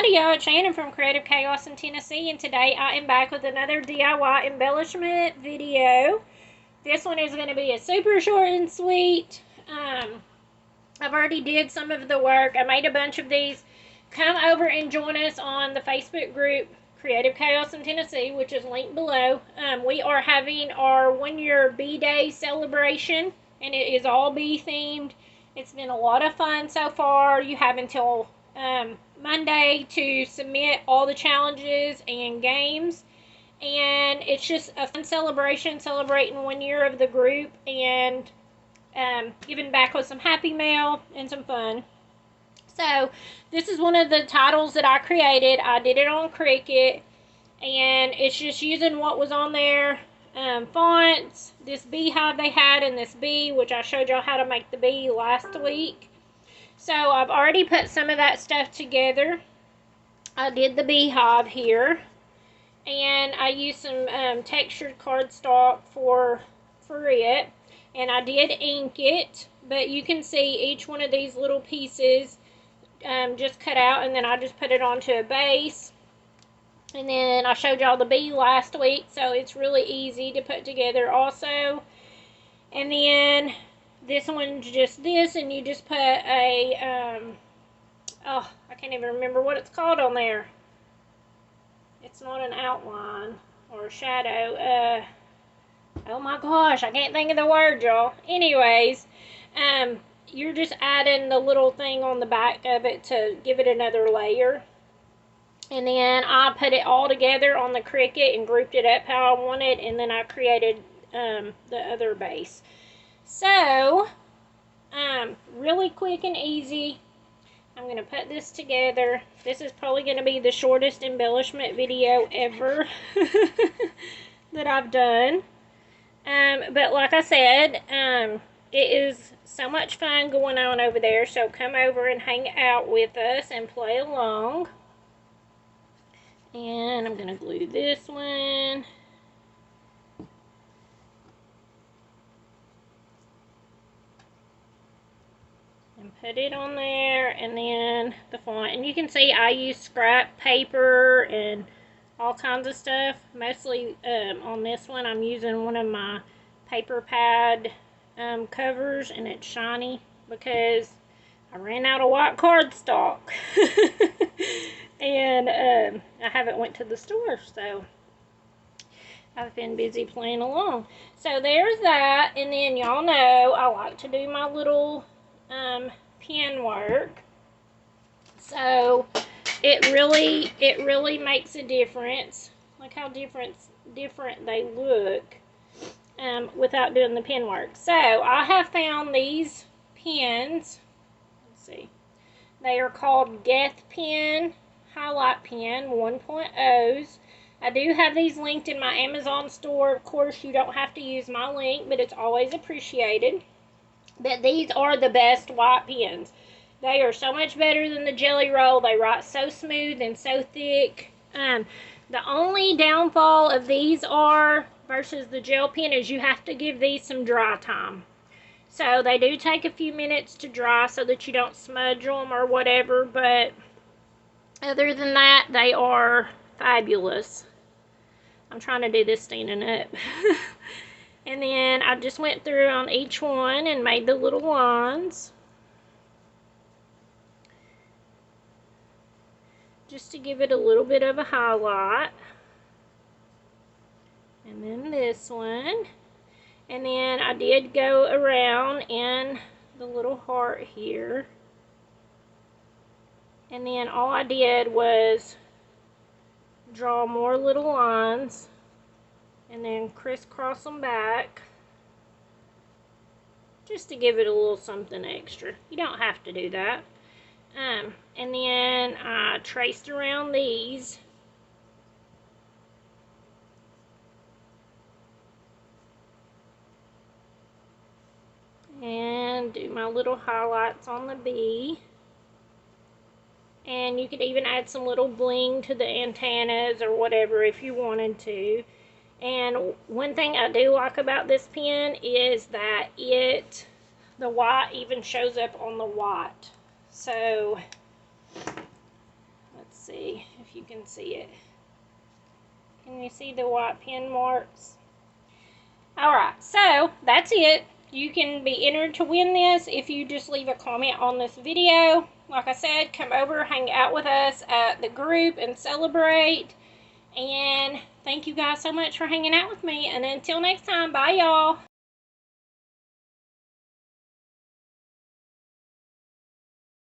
video. It's Shannon from Creative Chaos in Tennessee, and today I am back with another DIY embellishment video. This one is going to be a super short and sweet. I've already did some of the work. I made a bunch of these. Come over and join us on the Facebook group Creative Chaos in Tennessee, which is linked below. We are having our 1-year bee day celebration, and it is all bee themed. It's been a lot of fun so far. You have until Monday to submit all the challenges and games, and it's just a fun celebration, celebrating 1 year of the group and giving back with some happy mail and some fun. So this is one of the titles that I created. I did it on Cricut, and it's just using what was on there. Fonts, this beehive they had, and this bee, which I showed y'all how to make the bee last week. So I've already put some of that stuff together. I did the beehive here, and I used some textured cardstock for it, and I did ink it, but you can see each one of these little pieces just cut out, and then I just put it onto a base. And then I showed y'all the bee last week, so it's really easy to put together also. And then this one's just this, and you just put a, oh, I can't even remember what it's called on there. It's not an outline or a shadow. Oh my gosh, I can't think of the word, y'all. Anyways, you're just adding the little thing on the back of it to give it another layer. And then I put it all together on the Cricut and grouped it up how I wanted, and then I created the other base. So, really quick and easy. I'm going to put this together. This is probably going to be the shortest embellishment video ever that I've done. But like I said, it is so much fun going on over there, so come over and hang out with us and play along. And I'm going to glue this one. And put it on there, and then the font. And you can see I use scrap paper and all kinds of stuff. Mostly on this one I'm using one of my paper pad covers, and it's shiny because I ran out of white cardstock. And I haven't went to the store, so I've been busy playing along. So there's that, and then y'all know I like to do my little pen work. So it really makes a difference. Look how different they look without doing the pen work. So I have found these pens. Let's see. They are called Geth Pen Highlight Pen 1.0s. I do have these linked in my Amazon store. Of course, you don't have to use my link, but it's always appreciated. But these are the best white pens. They are so much better than the Jelly Roll. They write so smooth and so thick. The only downfall of these are versus the gel pen is you have to give these some dry time. So they do take a few minutes to dry so that you don't smudge them or whatever, but other than that, they are fabulous. I'm trying to do this standing up. And then I just went through on each one and made the little lines, just to give it a little bit of a highlight. And then this one. And then I did go around in the little heart here. And then all I did was draw more little lines and then crisscross them back, just to give it a little something extra. You don't have to do that. And then I traced around these. And do my little highlights on the bee. And you could even add some little bling to the antennas or whatever if you wanted to. And one thing I do like about this pen is that the white even shows up on the white. So, let's see. if you can see it. Can you see the white pen marks? Alright, so that's it. You can be entered to win this if you just leave a comment on this video. Like I said, come over, hang out with us at the group and celebrate. And thank you guys so much for hanging out with me. And until next time, bye y'all.